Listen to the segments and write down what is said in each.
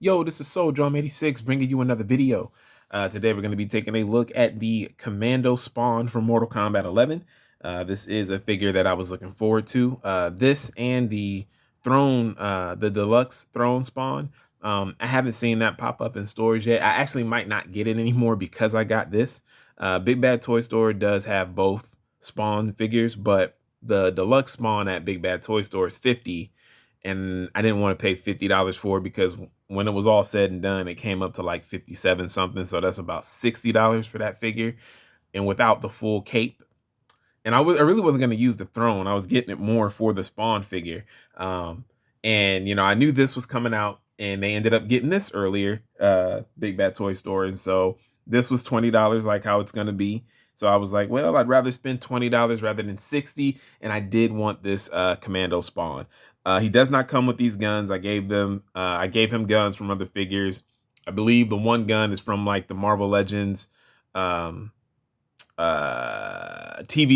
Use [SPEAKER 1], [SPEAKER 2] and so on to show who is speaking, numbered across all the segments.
[SPEAKER 1] Yo, this is SoulDrum86 bringing you another video. Today we're going to be taking a look at the Commando Spawn from Mortal Kombat 11. This is a figure that I was looking forward to. This and the Throne, the Deluxe Throne Spawn. I haven't seen that pop up in stores yet. I actually might not get it anymore because I got this. Big Bad Toy Store does have both Spawn figures, but the Deluxe Spawn at Big Bad Toy Store is $50, and I didn't want to pay $50 for it because when it was all said and done, it came up to like 57 something. So that's about $60 for that figure, and without the full cape. And I really wasn't going to use the throne. I was getting it more for the Spawn figure. And you know, I knew this was coming out, and they ended up getting this earlier, Big Bad Toy Store, and so this was $20, like how it's going to be. So I was like, well, I'd rather spend $20 rather than 60, and I did want this Commando Spawn. He does not come with these guns. I gave him guns from other figures. I believe the one gun is from like the Marvel Legends TV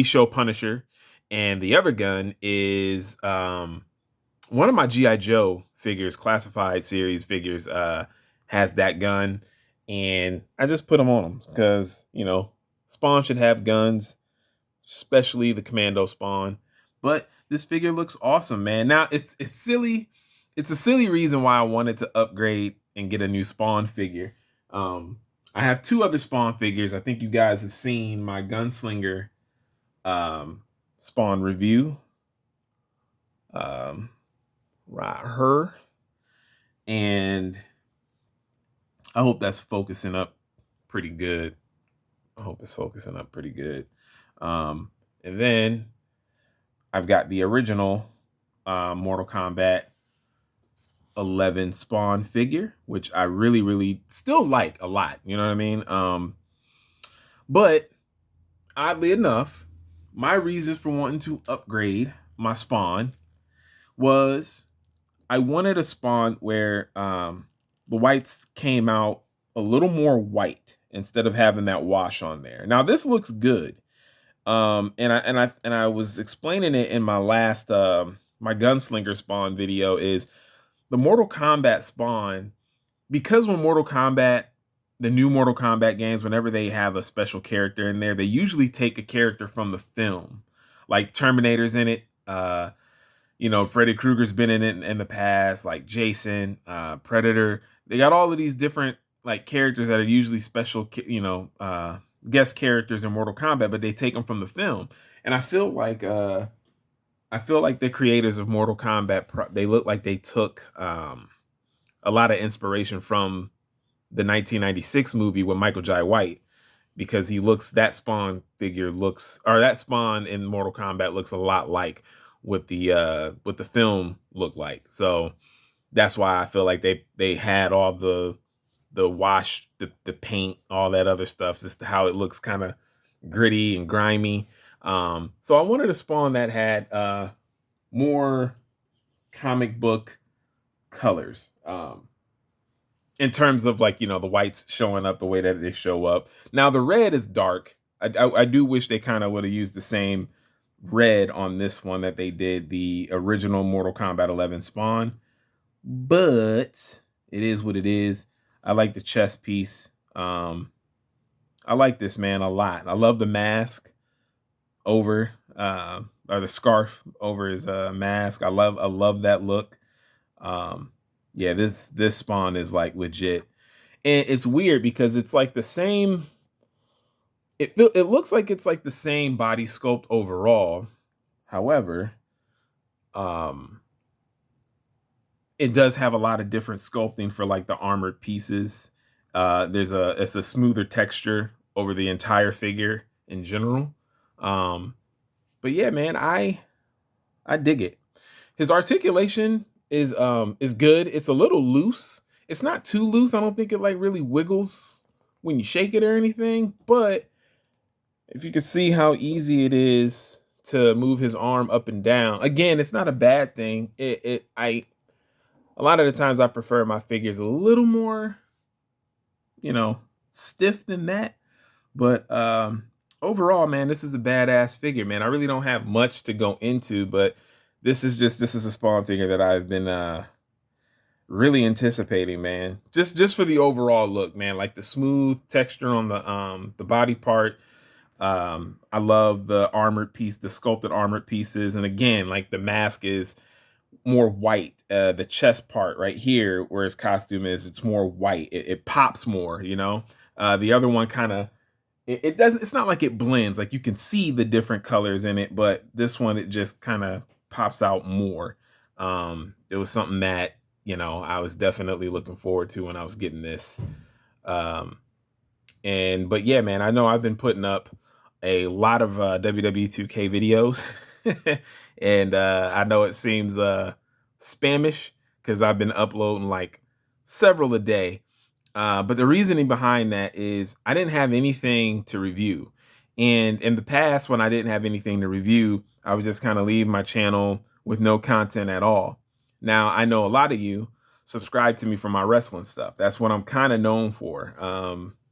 [SPEAKER 1] show Punisher, and the other gun is one of my G.I. Joe figures, classified series figures, has that gun, and I just put them on him because, you know, Spawn should have guns, especially the Commando Spawn. But this figure looks awesome, man. Now it's silly. It's a silly reason why I wanted to upgrade and get a new Spawn figure. I have two other Spawn figures. I think you guys have seen my Gunslinger Spawn review. Right, her. And I hope that's focusing up pretty good. I hope it's focusing up pretty good. And then I've got the original Mortal Kombat 11 Spawn figure, which I really still like a lot. You know what I mean? But oddly enough, my reasons for wanting to upgrade my Spawn was I wanted a Spawn where the whites came out a little more white instead of having that wash on there. Now this looks good. And I was explaining it in my last my Gunslinger Spawn video. Is the Mortal Kombat Spawn, because when the new Mortal Kombat games, whenever they have a special character in there, they usually take a character from the film, like Terminator's in it. You know, Freddy Krueger's been in it in the past, like Jason, Predator. They got all of these different like characters that are usually special, you know, guest characters in Mortal Kombat, but they take them from the film. And I feel like the creators of Mortal Kombat, they look like they took a lot of inspiration from the 1996 movie with Michael Jai White, because that Spawn in Mortal Kombat looks a lot like what the film looked like. So that's why I feel like they had all the wash, the paint, all that other stuff, just how it looks kind of gritty and grimy. So I wanted a Spawn that had more comic book colors, in terms of, like, you know, the whites showing up the way that they show up. Now the red is dark. I do wish they kind of would have used the same red on this one that they did the original Mortal Kombat 11 Spawn, but it is what it is. I like the chest piece. I like this man a lot. I love the mask over or the scarf over his mask. I love that look. Yeah, this Spawn is like legit. And it's weird because it's like the same, it looks like it's like the same body sculpt overall. However, it does have a lot of different sculpting for like the armored pieces. It's a smoother texture over the entire figure in general. But yeah, man, I dig it. His articulation is good. It's a little loose. It's not too loose. I don't think it like really wiggles when you shake it or anything, but if you can see how easy it is to move his arm up and down. Again, it's not a bad thing. A lot of the times I prefer my figures a little more, you know, stiff than that. But overall, man, this is a badass figure, man. I really don't have much to go into, but this is a Spawn figure that I've been really anticipating, man. Just for the overall look, man. Like the smooth texture on the body part. I love the armored piece, the sculpted armored pieces, and again, like the mask is more white. The chest part right here, where his costume is, it's more white. It pops more, you know. The other one kind of it doesn't. It's not like it blends. Like you can see the different colors in it, but this one it just kind of pops out more. It was something that I was definitely looking forward to when I was getting this. Um, and but yeah, man, I know I've been putting up a lot of WWE 2K videos, and I know it seems spamish because I've been uploading like several a day. But the reasoning behind that is I didn't have anything to review. And in the past, when I didn't have anything to review, I would just kind of leave my channel with no content at all. Now, I know a lot of you subscribe to me for my wrestling stuff. That's what I'm kind of known for.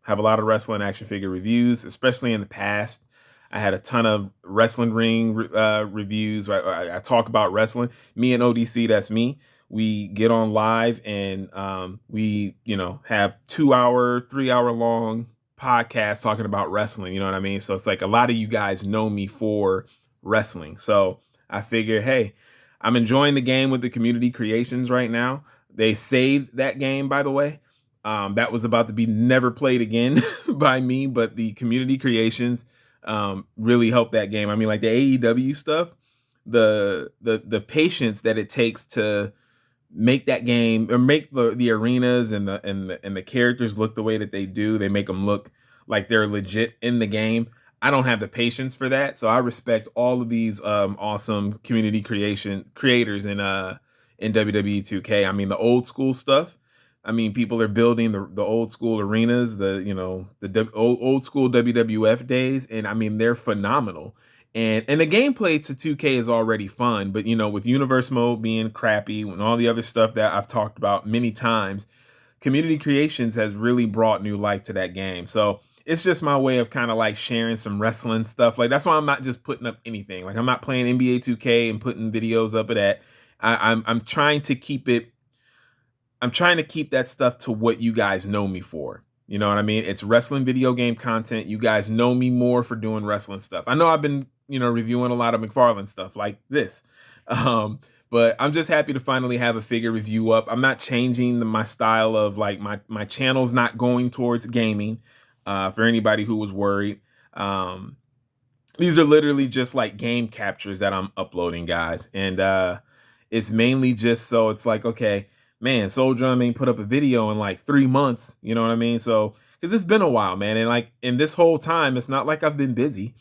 [SPEAKER 1] Have a lot of wrestling action figure reviews, especially in the past. I had a ton of wrestling ring reviews. I talk about wrestling. Me and ODC, that's me. We get on live and we have 2 hour 3 hour long podcasts talking about wrestling, you know what I mean? So it's like a lot of you guys know me for wrestling. So I figure, hey, I'm enjoying the game with the community creations right now. They saved that game, by the way. That was about to be never played again by me, but the community creations really helped that game. I mean, like the AEW stuff, the patience that it takes to make that game or make the arenas and the characters look the way that they do. They make them look like they're legit in the game. I don't have the patience for that, so I respect all of these awesome community creators in WWE 2K. I mean, the old school stuff. I mean, people are building the old school arenas, the old school WWF days, and I mean they're phenomenal. And the gameplay to 2K is already fun, but with universe mode being crappy and all the other stuff that I've talked about many times, community creations has really brought new life to that game. So it's just my way of kind of like sharing some wrestling stuff. Like that's why I'm not just putting up anything. Like I'm not playing NBA 2K and putting videos up of that. I'm trying to keep it. I'm trying to keep that stuff to what you guys know me for. You know what I mean? It's wrestling video game content. You guys know me more for doing wrestling stuff. I know I've been, reviewing a lot of McFarlane stuff like this. But I'm just happy to finally have a figure review up. I'm not changing my style of like my channel's not going towards gaming. For anybody who was worried. These are literally just like game captures that I'm uploading, guys. And it's mainly just so it's like, okay, man, Soul Drum ain't put up a video in like 3 months. You know what I mean? So, because it's been a while, man. And like in this whole time, it's not like I've been busy.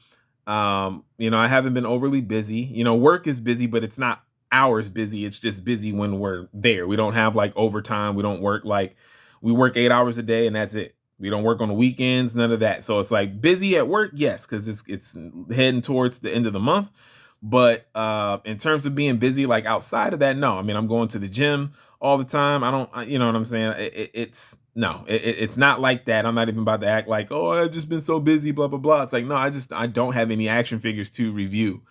[SPEAKER 1] I haven't been overly busy. Work is busy, but it's not hours busy. It's just busy when we're there. We don't have like overtime. We don't work we work 8 hours a day and that's it. We don't work on the weekends, none of that. So it's like busy at work, yes, because it's heading towards the end of the month. But in terms of being busy, like outside of that, no. I mean, I'm going to the gym all the time. You know what I'm saying? It's not like that. I'm not even about to act like, oh, I've just been so busy, blah, blah, blah. It's like, no, I don't have any action figures to review.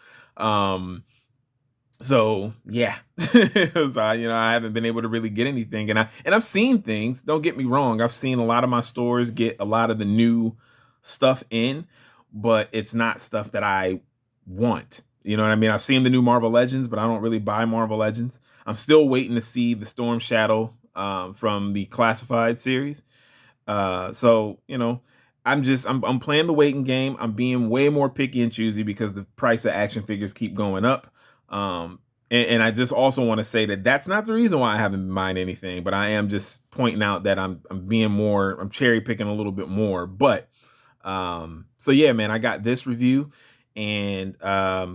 [SPEAKER 1] So yeah, so I haven't been able to really get anything, and I've seen things. Don't get me wrong, I've seen a lot of my stores get a lot of the new stuff in, but it's not stuff that I want. You know what I mean? I've seen the new Marvel Legends, but I don't really buy Marvel Legends. I'm still waiting to see the Storm Shadow from the Classified series. So I'm playing the waiting game. I'm being way more picky and choosy because the price of action figures keep going up. And I just also want to say that that's not the reason why I haven't been buying anything, but I am just pointing out that I'm cherry picking a little bit more. But so yeah, man, I got this review, and I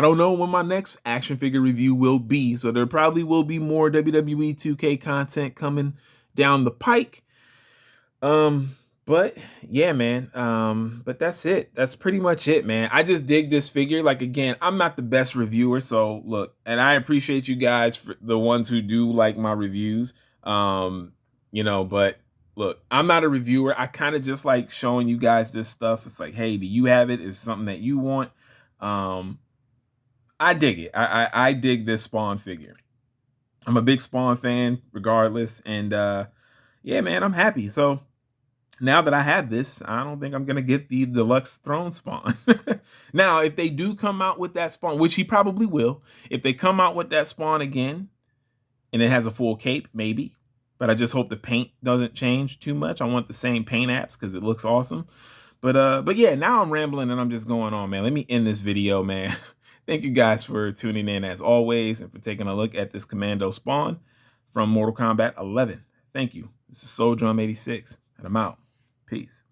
[SPEAKER 1] don't know when my next action figure review will be, so there probably will be more WWE 2K content coming down the pike. But yeah, man. But that's it. That's pretty much it, man. I just dig this figure. Like again, I'm not the best reviewer, so look, and I appreciate you guys for the ones who do like my reviews. But look, I'm not a reviewer. I kind of just like showing you guys this stuff. It's like, hey, do you have it? Is something that you want? I dig it. I dig this Spawn figure. I'm a big Spawn fan regardless. And yeah, man, I'm happy. So now that I have this, I don't think I'm gonna get the deluxe throne spawn. Now, if they do come out with that spawn, which he probably will, if they come out with that spawn again and it has a full cape, maybe. But I just hope the paint doesn't change too much. I want the same paint apps because it looks awesome. But yeah, now I'm rambling and I'm just going on, man. Let me end this video, man. Thank you guys for tuning in as always and for taking a look at this Commando Spawn from Mortal Kombat 11. Thank you. This is Soul Drum 86, and I'm out. Peace.